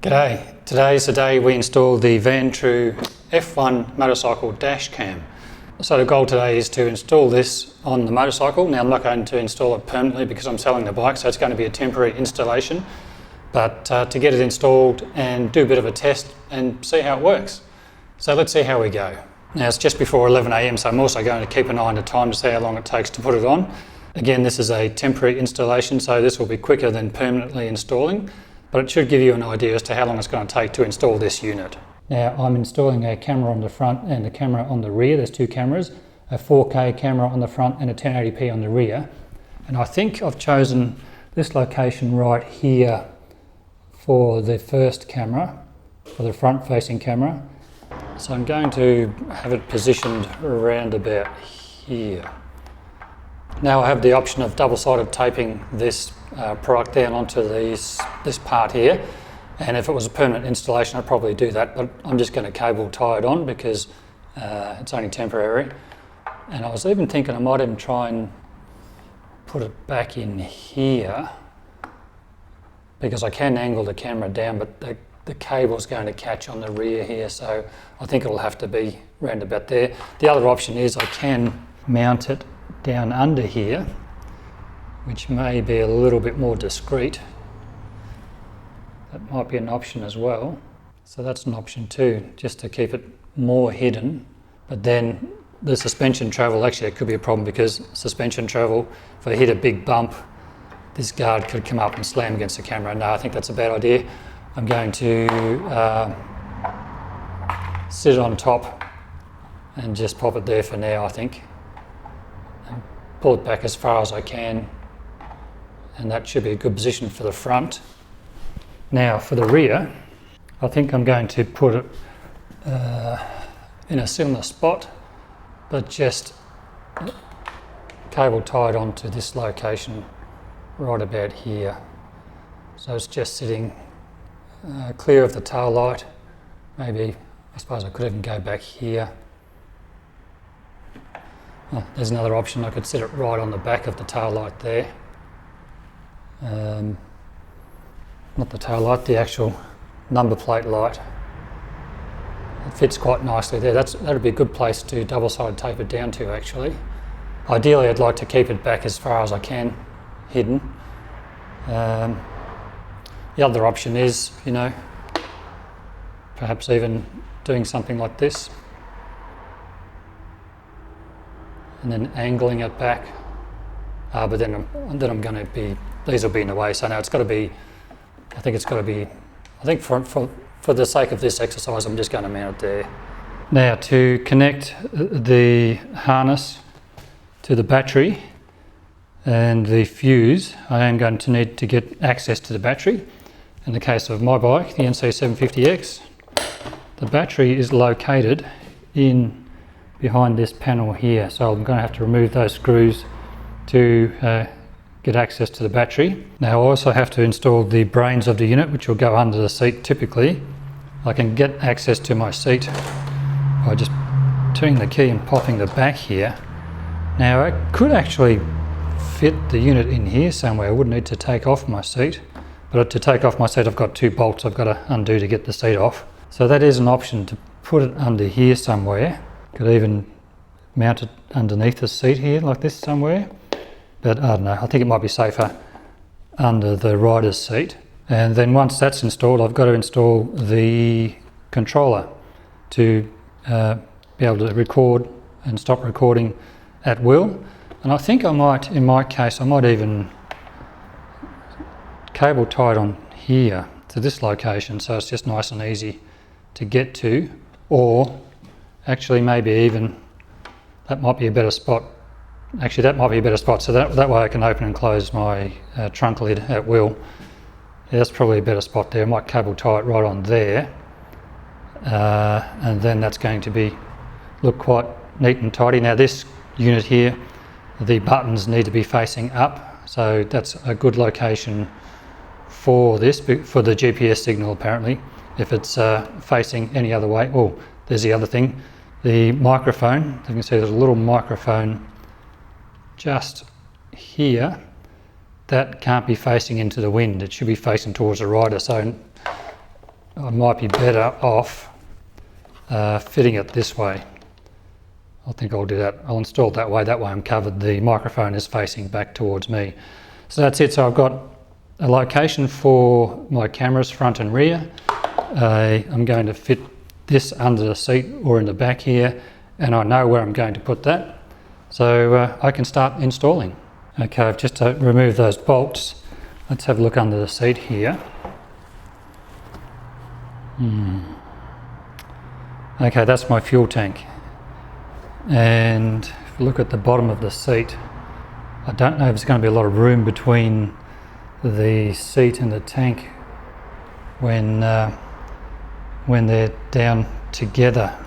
G'day, today's the day we installed the Vantrue F1 motorcycle dash cam. So the goal today is to install this on the motorcycle. Now I'm not going to install it permanently because I'm selling the bike, so it's going to be a temporary installation. But to get it installed and do a bit of a test and see how it works. So let's see how we go. Now it's just before 11 AM, so I'm also going to keep an eye on the time to see how long it takes to put it on. Again, this is a temporary installation, so this will be quicker than permanently installing. But it should give you an idea as to how long it's going to take to install this unit. Now I'm installing a camera on the front and a camera on the rear. There's two cameras, a 4K camera on the front and a 1080p on the rear. And I think I've chosen this location right here for the first camera, for the front facing camera. So I'm going to have it positioned around about here. Now I have the option of double-sided taping this product down onto this part here, and if it was a permanent installation I'd probably do that, but I'm just going to cable tie it on because it's only temporary. And I was even thinking I might even try and put it back in here because I can angle the camera down, but the cable's going to catch on the rear here, so I think it'll have to be round about there. The other option is I can mount it down under here, which may be a little bit more discreet. That might be an option as well. So that's an option too, just to keep it more hidden. But then the suspension travel, actually it could be a problem because suspension travel, if I hit a big bump, this guard could come up and slam against the camera. No, I think that's a bad idea. I'm going to sit on top and just pop it there for now, I think. And pull it back as far as I can. And that should be a good position for the front. Now for the rear, I think I'm going to put it in a similar spot, but just cable tied onto this location right about here. So it's just sitting clear of the tail light. Maybe, I suppose I could even go back here. Oh, there's another option, I could set it right on the back of the tail light there. Not the tail light, the actual number plate light. It fits quite nicely there. That'd be a good place to double-sided tape it down to actually. Ideally I'd like to keep it back as far as I can hidden. The other option is, perhaps even doing something like this and then angling it back. But then I'm going to be, these will be in the way, so now it's got to be, I think for the sake of this exercise I'm just going to mount it there. Now to connect the harness to the battery and the fuse, I am going to need to get access to the battery. In the case of my bike, the NC750X, the battery is located in behind this panel here, so I'm going to have to remove those screws to get access to the battery. Now I also have to install the brains of the unit, which will go under the seat typically. I can get access to my seat by just turning the key and popping the back here. Now I could actually fit the unit in here somewhere. I wouldn't need to take off my seat, but to take off my seat I've got two bolts I've got to undo to get the seat off. So that is an option, to put it under here somewhere. Could even mount it underneath the seat here like this somewhere. But I don't know, I think it might be safer under the rider's seat. And then once that's installed, I've got to install the controller to be able to record and stop recording at will. And I think I might, in my case, I might even cable tie it on here to this location, so it's just nice and easy to get to. Or actually maybe even, that might be a better spot. Actually, that might be a better spot, so that way I can open and close my trunk lid at will. Yeah, that's probably a better spot there. I might cable tie it right on there, and then that's going to look quite neat and tidy. Now this unit here, the buttons need to be facing up, so that's a good location for this, for the GPS signal apparently. If it's facing any other way, oh, there's the other thing. The microphone, you can see there's a little microphone just here that can't be facing into the wind. It should be facing towards the rider. So I might be better off fitting it this way. I think I'll do that. I'll install it that way I'm covered. The microphone is facing back towards me. So that's it. So I've got a location for my cameras front and rear. I'm going to fit this under the seat or in the back here, and I know where I'm going to put that. So I can start installing. Okay, I've just removed those bolts. Let's have a look under the seat here. Okay, that's my fuel tank. And if you look at the bottom of the seat, I don't know if there's going to be a lot of room between the seat and the tank when they're down together.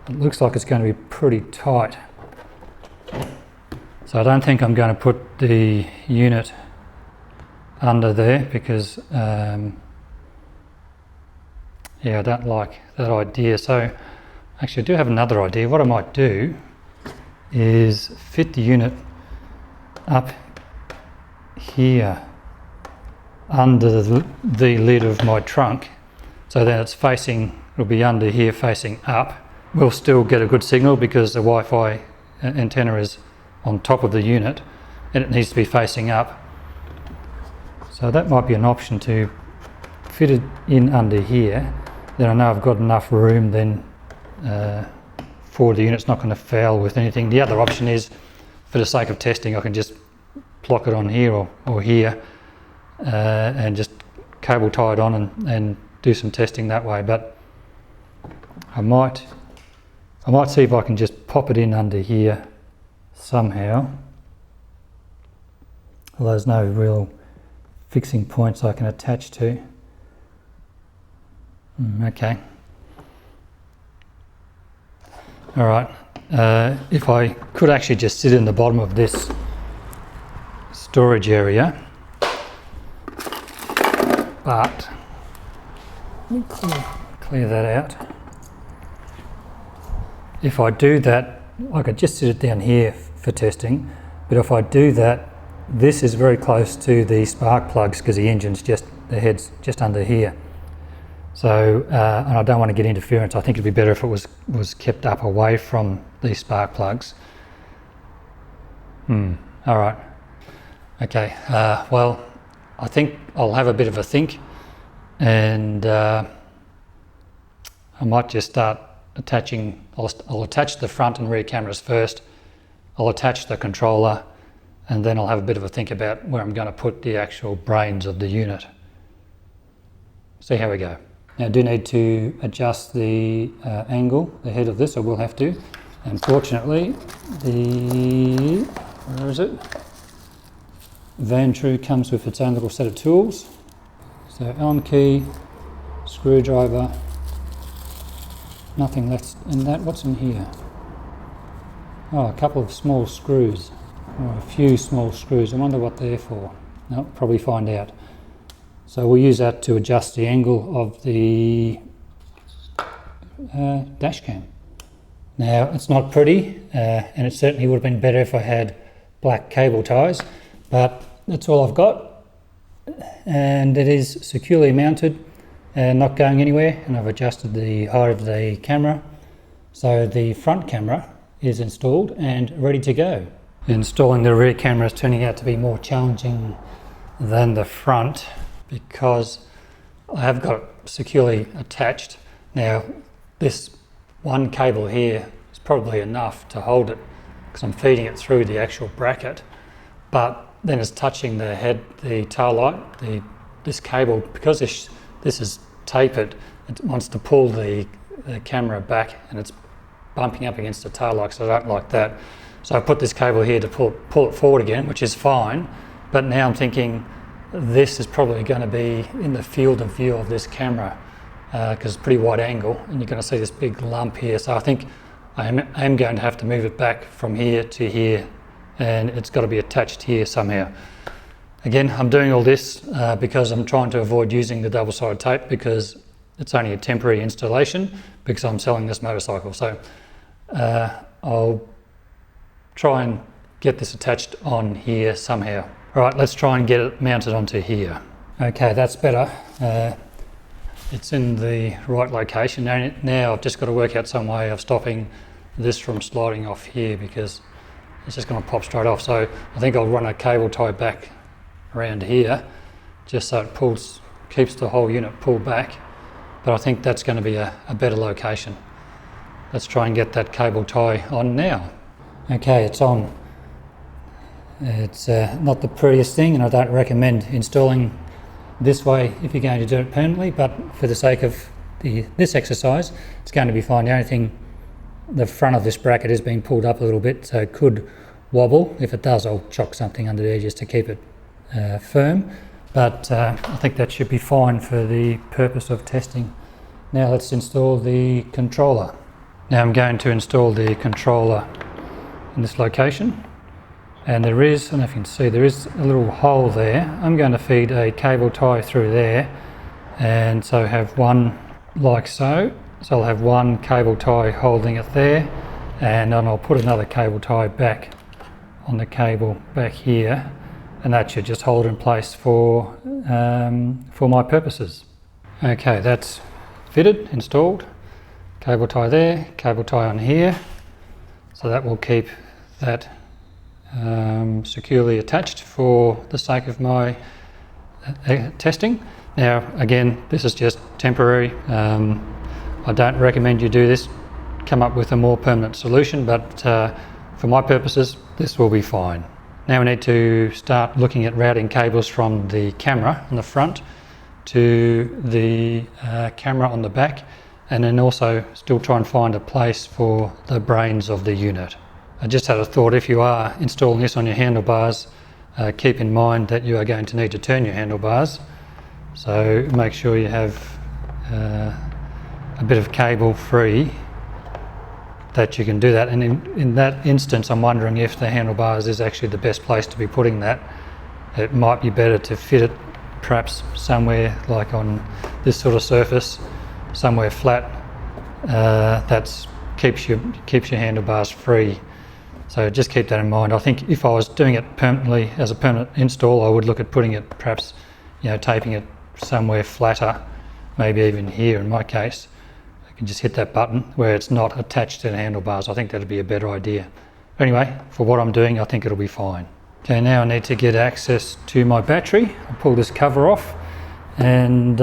It looks like it's going to be pretty tight. So I don't think I'm going to put the unit under there because yeah, I don't like that idea. So actually I do have another idea. What I might do is fit the unit up here under the lid of my trunk, so then it's facing, it'll be under here facing up. We'll still get a good signal because the Wi-Fi antenna is on top of the unit and it needs to be facing up. So that might be an option, to fit it in under here. Then I know I've got enough room then for the unit's not going to foul with anything. The other option is, for the sake of testing, I can just block it on here or here and just cable tie it on and do some testing that way. But I might see if I can just pop it in under here somehow. Well, there's no real fixing points I can attach to. Okay. All right. If I could actually just sit in the bottom of this storage area, but let me clear that out. If I do that, I could just sit it down here for testing, but if I do that, this is very close to the spark plugs because the engine's the head's just under here. So, and I don't want to get interference. I think it'd be better if it was kept up away from these spark plugs. All right. Okay. Well, I think I'll have a bit of a think, and I might just start attaching. I'll attach the front and rear cameras first. I'll attach the controller, and then I'll have a bit of a think about where I'm going to put the actual brains of the unit. See how we go. Now I do need to adjust the angle, the head of this, I will have to. And fortunately, where is it? Vantrue comes with its own little set of tools. So Allen key, screwdriver, nothing left in that. What's in here? Oh, a couple of small screws, or a few small screws. I wonder what they're for. No, probably find out. So we'll use that to adjust the angle of the dash cam. Now it's not pretty, and it certainly would have been better if I had black cable ties, but that's all I've got, and it is securely mounted and not going anywhere, and I've adjusted the height of the camera. So the front camera is installed and ready to go. Installing the rear camera is turning out to be more challenging than the front, because I have got it securely attached. Now this one cable here is probably enough to hold it because I'm feeding it through the actual bracket, but then it's touching the head, the tail light, this cable, because this is tapered, it wants to pull the camera back and it's bumping up against the tail light, so I don't like that. So I put this cable here to pull it forward again, which is fine, but now I'm thinking this is probably going to be in the field of view of this camera because it's pretty wide angle and you're going to see this big lump here. So I think I am going to have to move it back from here to here, and it's got to be attached here somehow. Again, I'm doing all this because I'm trying to avoid using the double-sided tape because it's only a temporary installation because I'm selling this motorcycle. So I'll try and get this attached on here somehow. All right, let's try and get it mounted onto here. Okay, that's better. it's in the right location. Now I've just got to work out some way of stopping this from sliding off here, because it's just going to pop straight off. So I think I'll run a cable tie back around here just so it keeps the whole unit pulled back. But I think that's going to be a better location. Let's try and get that cable tie on now. Okay, it's on. It's not the prettiest thing, and I don't recommend installing this way if you're going to do it permanently, but for the sake of this exercise, it's going to be fine. The only thing, the front of this bracket is being pulled up a little bit, so it could wobble. If it does, I'll chock something under there just to keep it firm, but I think that should be fine for the purpose of testing. Now let's install the controller. Now I'm going to install the controller in this location, and there is, I don't know if you can see, there is a little hole there. I'm going to feed a cable tie through there, and so have one like so. So I'll have one cable tie holding it there, and then I'll put another cable tie back on the cable back here, and that should just hold it in place for my purposes. Okay, that's fitted, installed. Cable tie there, cable tie on here, so that will keep that securely attached for the sake of my testing. Now again, this is just temporary. I don't recommend you do this. Come up with a more permanent solution, but for my purposes this will be fine. Now we need to start looking at routing cables from the camera on the front to the camera on the back, and then also still try and find a place for the brains of the unit. I just had a thought, if you are installing this on your handlebars, keep in mind that you are going to need to turn your handlebars, so make sure you have a bit of cable free that you can do that. And in that instance, I'm wondering if the handlebars is actually the best place to be putting that. It might be better to fit it perhaps somewhere like on this sort of surface, somewhere flat, that keeps your handlebars free. So just keep that in mind. I think if I was doing it permanently as a permanent install, I would look at putting it perhaps, taping it somewhere flatter, maybe even here in my case. I can just hit that button where it's not attached to the handlebars. I think that'd be a better idea. Anyway, for what I'm doing, I think it'll be fine. Okay, now I need to get access to my battery. I'll pull this cover off and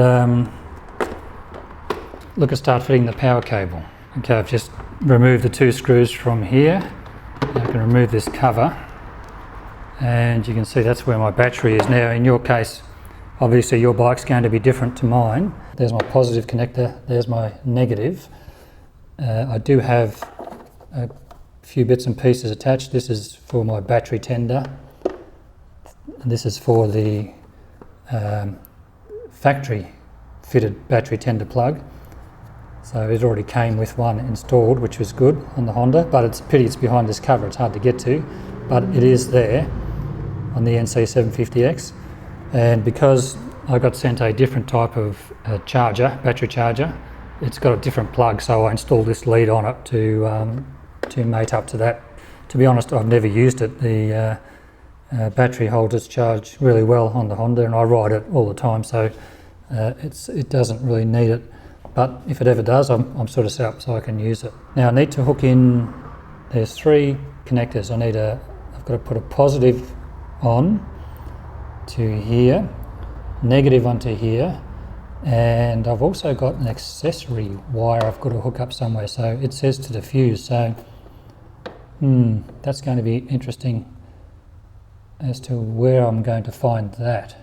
look at start fitting the power cable. Okay, I've just removed the two screws from here. Now I can remove this cover, and you can see that's where my battery is. Now in your case, obviously your bike's going to be different to mine. There's my positive connector, there's my negative. I do have a few bits and pieces attached. This is for my battery tender. This is for the factory fitted battery tender plug. So it already came with one installed, which was good on the Honda, but it's a pity it's behind this cover, it's hard to get to, but it is there on the NC750X. And because I got sent a different type of battery charger, it's got a different plug, so I installed this lead on it to mate up to that. To be honest, I've never used it. The battery holds its charge really well on the Honda, and I ride it all the time, so it doesn't really need it. But if it ever does, I'm sort of set up so I can use it. Now I need to hook in, there's three connectors. I've got to put a positive on to here, negative onto here, and I've also got an accessory wire I've got to hook up somewhere. So it says to the fuse, so that's going to be interesting as to where I'm going to find that.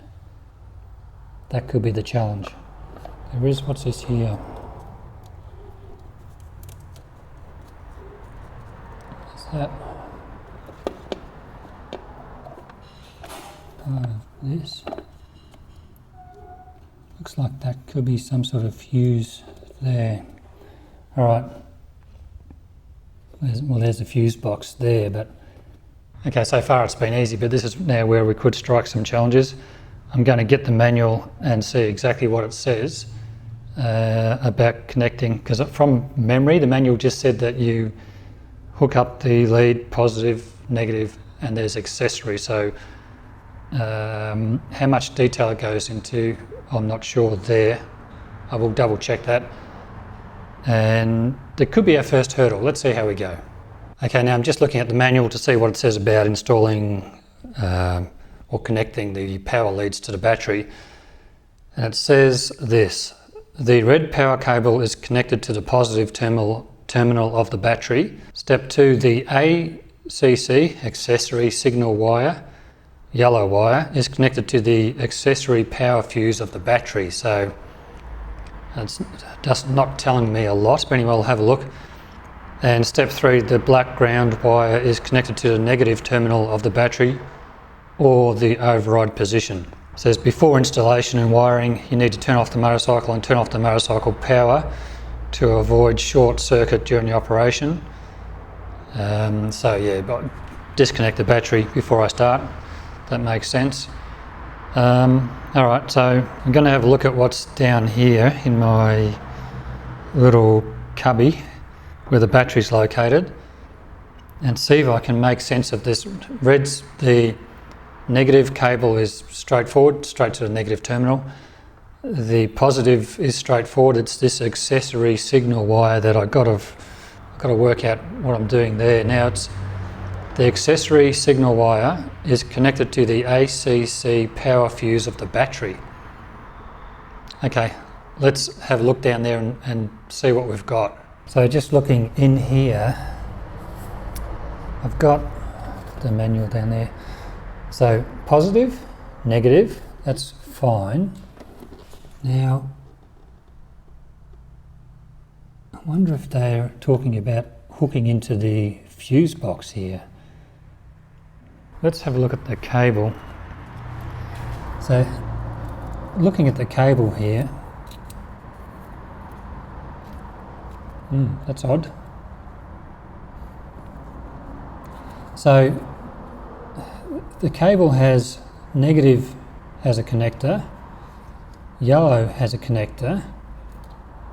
That could be the challenge. There is, what's this here? What's that? This. Looks like that could be some sort of fuse there. Alright. There's a fuse box there, but... Okay, so far it's been easy, but this is now where we could strike some challenges. I'm going to get the manual and see exactly what it says about connecting, because from memory the manual just said that you hook up the lead, positive, negative, and there's accessory. So how much detail it goes into, I'm not sure there. I will double check that. And there could be our first hurdle. Let's see how we go. Okay, now I'm just looking at the manual to see what it says about installing or connecting the power leads to the battery. And it says this: the red power cable is connected to the positive terminal of the battery. Step 2, the ACC, accessory signal wire, yellow wire, is connected to the accessory power fuse of the battery. So it's just not telling me a lot, but anyway, I'll have a look. And step 3, the black ground wire is connected to the negative terminal of the battery or the override position. It says before installation and wiring, you need to turn off the motorcycle and turn off the motorcycle power to avoid short circuit during the operation. So yeah, but disconnect the battery before I start. That makes sense. Alright, so I'm going to have a look at what's down here in my little cubby where the battery's located and see if I can make sense of this. The negative cable is straightforward, straight to the negative terminal. The positive is straightforward, it's this accessory signal wire that I've got to work out what I'm doing there. Now it's the accessory signal wire is connected to the ACC power fuse of the battery. Okay, let's have a look down there and see what we've got. So just looking in here, I've got the manual down there. So positive, negative, that's fine. Now, I wonder if they're talking about hooking into the fuse box here. Let's have a look at the cable. So, looking at the cable here, that's odd. So, the cable has negative has a connector, yellow has a connector,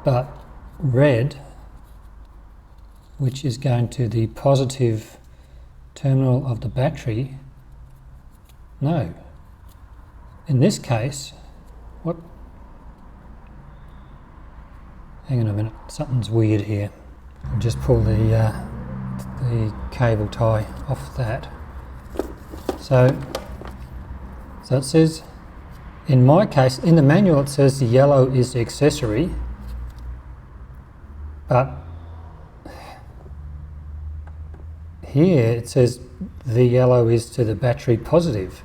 but red, which is going to the positive terminal of the battery, no. In this case, what? Hang on a minute, something's weird here. I'll just pull the cable tie off that. So it says, in my case, in the manual it says the yellow is the accessory, but here it says the yellow is to the battery positive,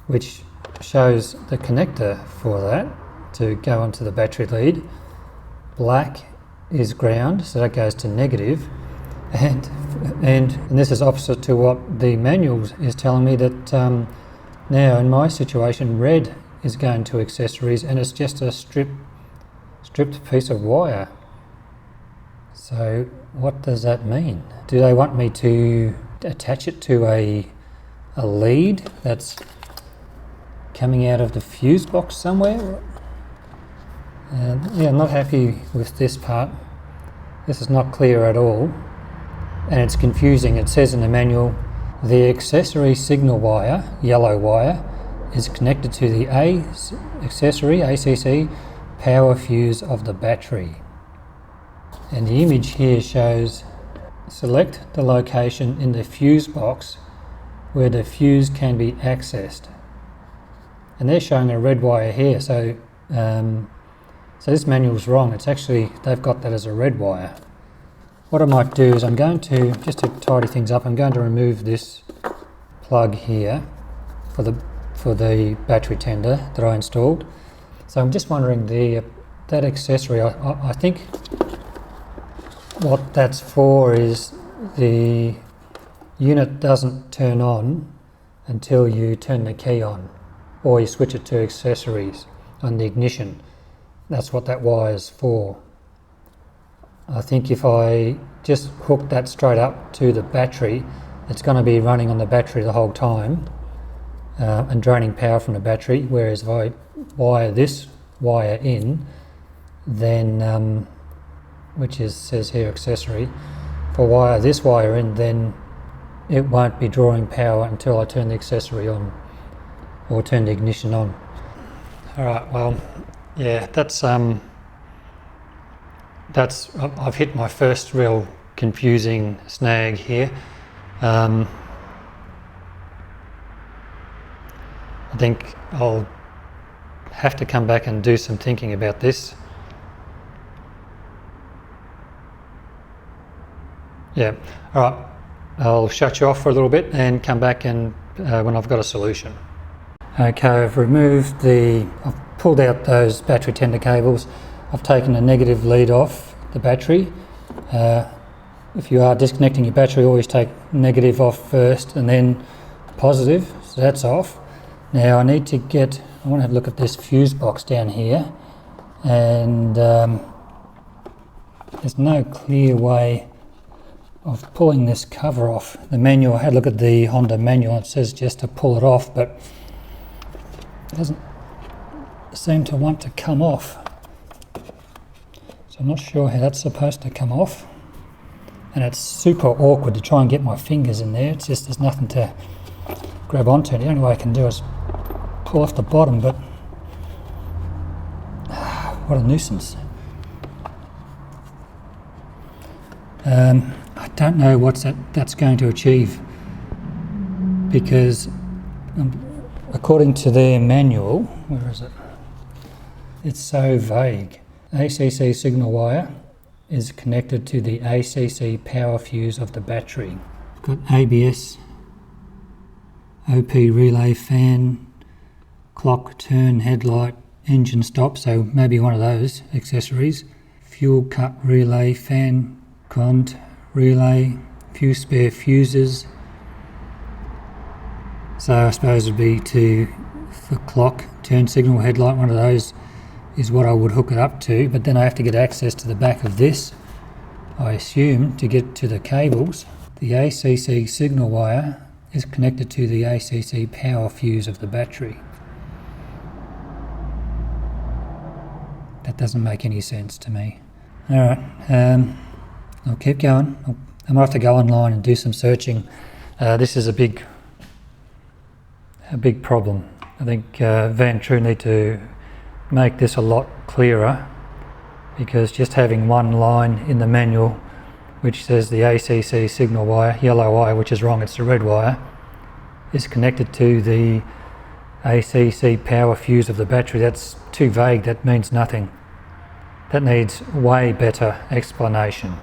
which shows the connector for that to go onto the battery lead. Black is ground, so that goes to negative, and this is opposite to what the manual is telling me, that now in my situation red is going to accessories and it's just a stripped piece of wire. So what does that mean? Do they want me to attach it to a lead that's coming out of the fuse box somewhere? Yeah, I'm not happy with this part. This is not clear at all, and it's confusing. It says in the manual, the accessory signal wire, yellow wire, is connected to the accessory ACC power fuse of the battery. And the image here shows, select the location in the fuse box where the fuse can be accessed. And they're showing a red wire here, so this manual's wrong. It's actually, they've got that as a red wire. What I might do is I'm going to, just to tidy things up, I'm going to remove this plug here for the battery tender that I installed. So I'm just wondering, that accessory, I think what that's for is the unit doesn't turn on until you turn the key on or you switch it to accessories on the ignition. That's what that wire is for. I think if I just hook that straight up to the battery, it's going to be running on the battery the whole time and draining power from the battery, whereas if I wire this wire in, then which says here accessory, if I wire this wire in, then it won't be drawing power until I turn the accessory on or turn the ignition on. All right, well, yeah, I've hit my first real confusing snag here. I think I'll have to come back and do some thinking about this. Yeah, all right, I'll shut you off for a little bit and come back and when I've got a solution. Okay, I've pulled out those battery tender cables. I've taken a negative lead off the battery. If you are disconnecting your battery, always take negative off first and then positive, so that's off. Now I want to have a look at this fuse box down here, and there's no clear way of pulling this cover off. The manual, I had a look at the Honda manual, it says just to pull it off, but it doesn't seem to want to come off. So I'm not sure how that's supposed to come off. And it's super awkward to try and get my fingers in there. It's just there's nothing to grab onto. The only way I can do is pull off the bottom, but what a nuisance. I don't know what that's going to achieve, because according to their manual, where is it? It's so vague. ACC signal wire is connected to the ACC power fuse of the battery. Got ABS, OP relay, fan, clock, turn, headlight, engine stop, so maybe one of those accessories. Fuel cut relay, fan, cont, relay, few spare fuses. So I suppose it would be for clock, turn signal, headlight, one of those is what I would hook it up to, but then I have to get access to the back of this, I assume, to get to the cables. The ACC signal wire is connected to the ACC power fuse of the battery. That doesn't make any sense to me. Alright, I'll keep going. I might have to go online and do some searching. This is a big problem. I think Vantrue need to make this a lot clearer, because just having one line in the manual which says the ACC signal wire, yellow wire, which is wrong, it's the red wire, is connected to the ACC power fuse of the battery. That's too vague, that means nothing. That needs way better explanation.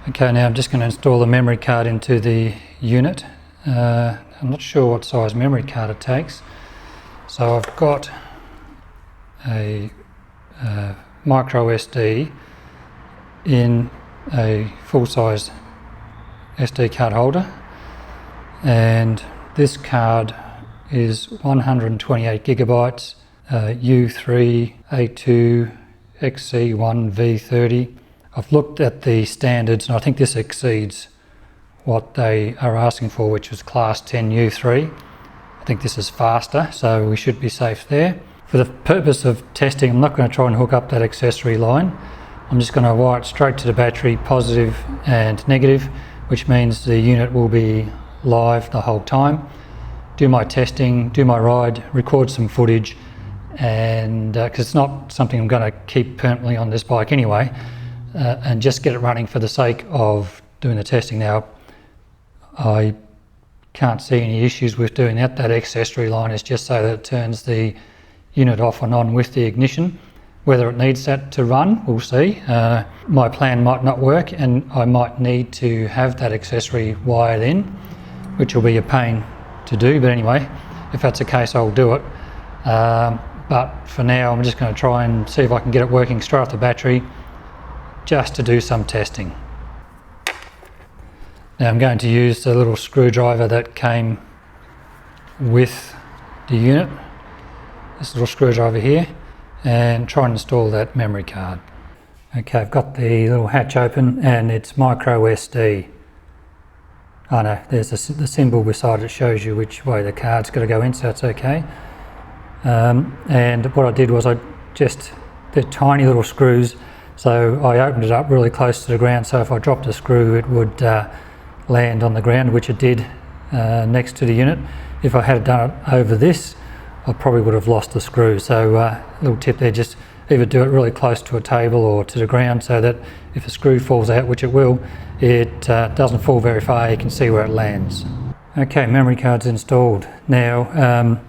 Okay, now I'm just going to install the memory card into the unit. I'm not sure what size memory card it takes. So I've got a micro SD in a full-size SD card holder, and this card is 128 gigabytes, U382XC1V30. I've looked at the standards and I think this exceeds what they are asking for, which was class 10 U3. I think this is faster, so we should be safe there. For the purpose of testing, I'm not going to try and hook up that accessory line. I'm just going to wire it straight to the battery, positive and negative, which means the unit will be live the whole time. Do my testing, do my ride, record some footage, and because it's not something I'm going to keep permanently on this bike anyway, and just get it running for the sake of doing the testing. Now, I can't see any issues with doing that. That accessory line is just so that it turns the unit off and on with the ignition. Whether it needs that to run, we'll see. My plan might not work and I might need to have that accessory wired in, which will be a pain to do, but anyway, if that's the case, I'll do it. But for now, I'm just going to try and see if I can get it working straight off the battery, just to do some testing. Now I'm going to use the little screwdriver that came with the unit, this little screwdriver here, and try and install that memory card. Okay, I've got the little hatch open and it's micro SD. Oh no, there's the symbol beside it shows you which way the card's got to go in, so that's okay. And what I did was they're tiny little screws, so I opened it up really close to the ground, so if I dropped a screw it would land on the ground, which it did next to the unit. If I had done it over this, I probably would have lost the screw. So little tip there, just either do it really close to a table or to the ground so that if a screw falls out, which it will, it doesn't fall very far, you can see where it lands. Okay, memory card's installed. Now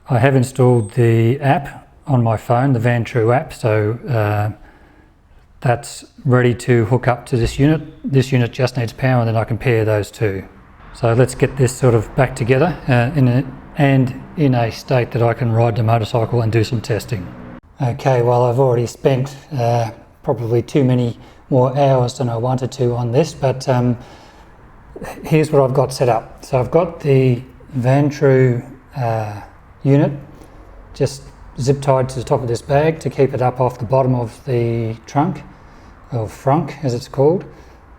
I have installed the app on my phone, the Vantrue app, so that's ready to hook up to this unit. This unit just needs power and then I can pair those two. So let's get this sort of back together in a state that I can ride the motorcycle and do some testing. Okay, well I've already spent probably too many more hours than I wanted to on this, but here's what I've got set up. So I've got the Vantrue unit just zip tied to the top of this bag to keep it up off the bottom of the trunk, or frunk as it's called.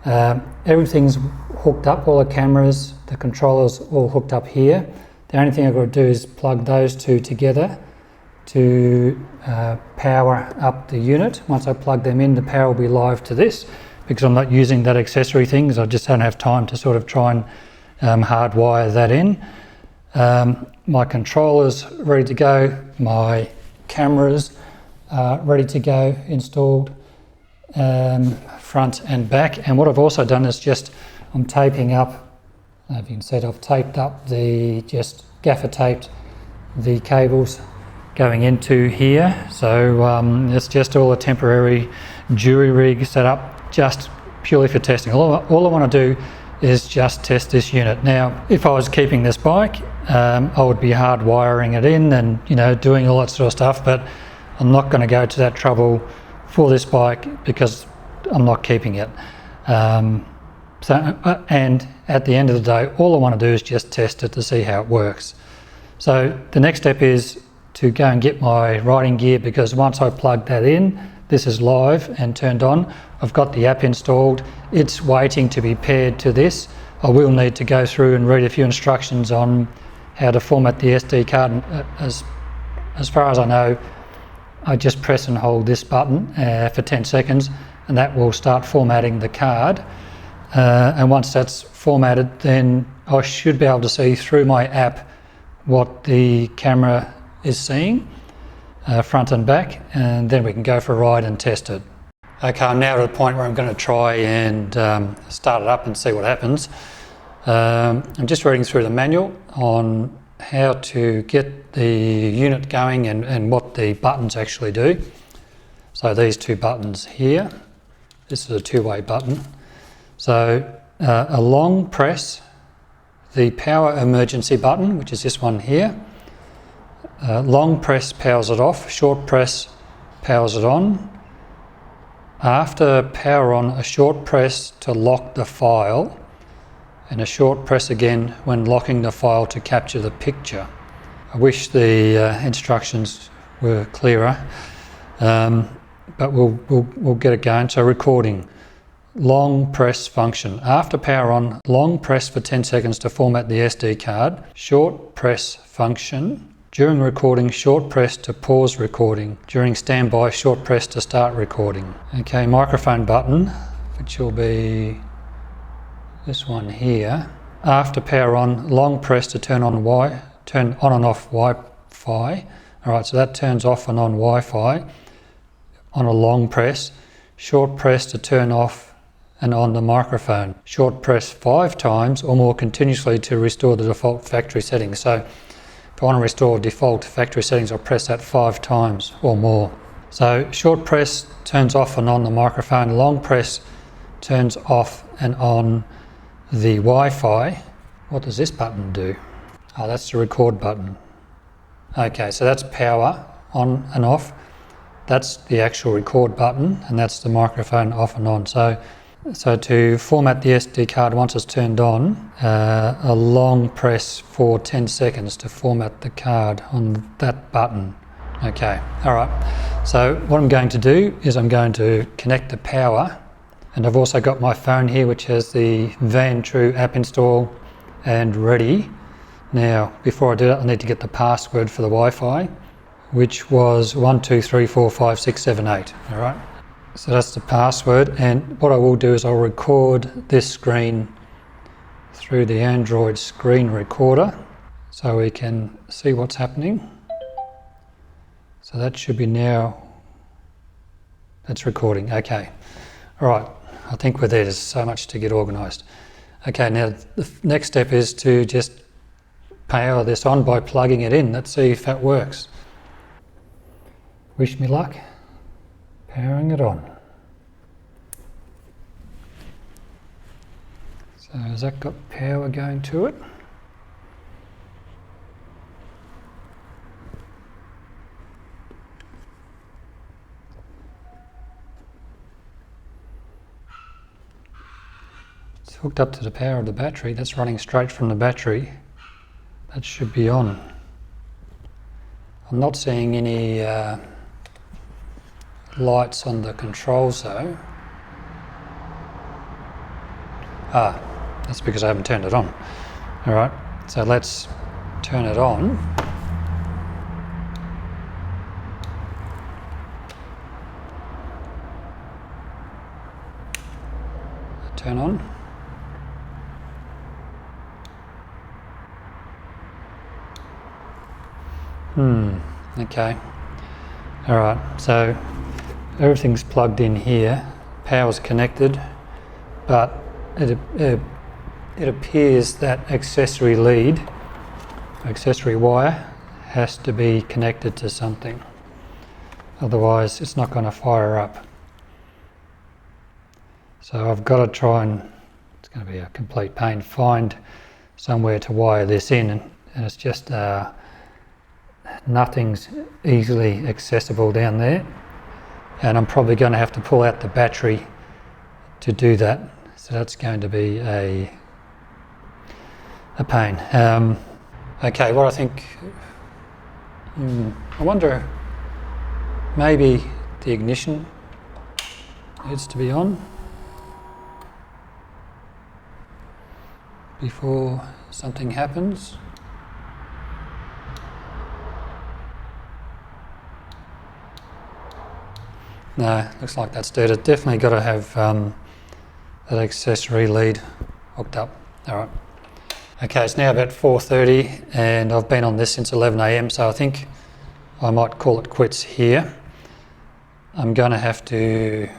Everything's hooked up, all the cameras, the controllers all hooked up here. The only thing I've got to do is plug those two together to power up the unit. Once I plug them in, the power will be live to this, because I'm not using that accessory thing, because I just don't have time to sort of try and hardwire that in. My controller's ready to go, my cameras are ready to go, installed front and back. And what I've also done is I'm taping up, if you can see it, I've taped up just gaffer taped the cables going into here. So it's just all a temporary jury rig set up just purely for testing. All I want to do is just test this unit. Now, if I was keeping this bike, I would be hard wiring it in and doing all that sort of stuff, but I'm not going to go to that trouble for this bike because I'm not keeping it. And at the end of the day, all I want to do is just test it to see how it works. So the next step is to go and get my riding gear, because once I plug that in, this is live and turned on. I've got the app installed. It's waiting to be paired to this. I will need to go through and read a few instructions on how to format the SD card. And as far as I know, I just press and hold this button for 10 seconds and that will start formatting the card. And once that's formatted, then I should be able to see through my app what the camera is seeing, front and back, and then we can go for a ride and test it. Okay, I'm now at a point where I'm going to try and start it up and see what happens. I'm just reading through the manual on how to get the unit going and what the buttons actually do. So these two buttons here, this is a two-way button. So a long press, the power emergency button, which is this one here. Long press powers it off, short press powers it on. After power on, a short press to lock the file, and a short press again when locking the file to capture the picture. I wish the instructions were clearer, but we'll get it going. So recording, long press function. After power on, long press for 10 seconds to format the SD card. Short press function. During recording, short press to pause recording. During standby, short press to start recording. Okay, microphone button, which will be this one here. After power on, long press to turn on and off Wi-Fi. All right, so that turns off and on Wi-Fi on a long press. Short press to turn off and on the microphone. Short press 5 times or more continuously to restore the default factory settings. So if I want to restore default factory settings, I'll press that 5 times or more. So short press turns off and on the microphone. Long press turns off and on the Wi-Fi. What does this button do? Oh, that's the record button. Okay, so that's power on and off. That's the actual record button, and that's the microphone off and on. So to format the SD card once it's turned on, a long press for 10 seconds to format the card on that button. Okay, all right. So what I'm going to do is I'm going to connect the power, and I've also got my phone here which has the Vantrue app install and ready. Now, before I do that, I need to get the password for the Wi-Fi, which was 12345678. All right. So that's the password, and what I will do is I'll record this screen through the Android screen recorder. so we can see what's happening. So that should be now, that's recording, okay. All right, I think we're there, there's so much to get organised. Okay, now the next step is to just power this on by plugging it in. Let's see if that works. Wish me luck. Powering it on. So has that got power going to it? It's hooked up to the power of the battery. That's running straight from the battery. That should be on. I'm not seeing any lights on the controls though. Ah, that's because I haven't turned it on. All right, so let's turn it on. Turn on. Okay. All right, so everything's plugged in here, power's connected, but it appears that accessory wire has to be connected to something. Otherwise it's not going to fire up. So I've got to try and, it's going to be a complete pain, find somewhere to wire this in, and it's just nothing's easily accessible down there, and I'm probably going to have to pull out the battery to do that, so that's going to be a pain. Okay, what I think, I wonder, maybe the ignition needs to be on before something happens. No, looks like that's dead. It's definitely got to have that accessory lead hooked up. All right. Okay, it's now about 4:30 and I've been on this since 11 AM, so I think I might call it quits here. I'm going to have to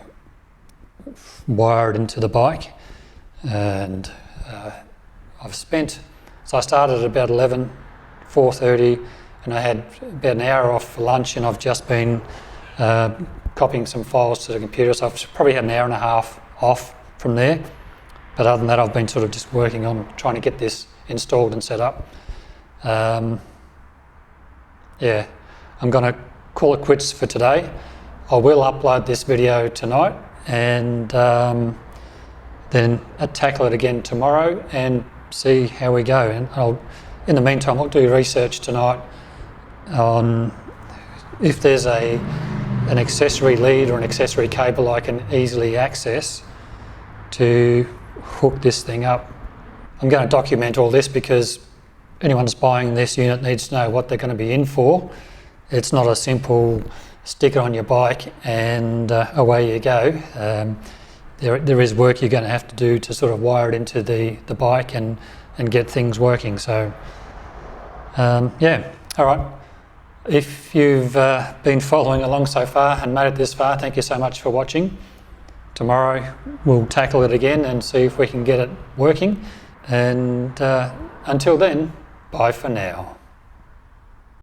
wire it into the bike, and I've spent, so I started at about 4:30 and I had about an hour off for lunch, and I've just been copying some files to the computer, so I've probably had an hour and a half off from there. But other than that, I've been sort of just working on trying to get this installed and set up. Yeah, I'm going to call it quits for today. I will upload this video tonight and then tackle it again tomorrow and see how we go. And in the meantime, I'll do research tonight on if there's an accessory lead or an accessory cable I can easily access to hook this thing up. I'm going to document all this because anyone that's buying this unit needs to know what they're going to be in for. It's not a simple stick it on your bike and away you go. There is work you're going to have to do to sort of wire it into the bike and get things working. So yeah, all right. If you've been following along so far and made it this far, thank you so much for watching. Tomorrow we'll tackle it again and see if we can get it working. And until then, bye for now.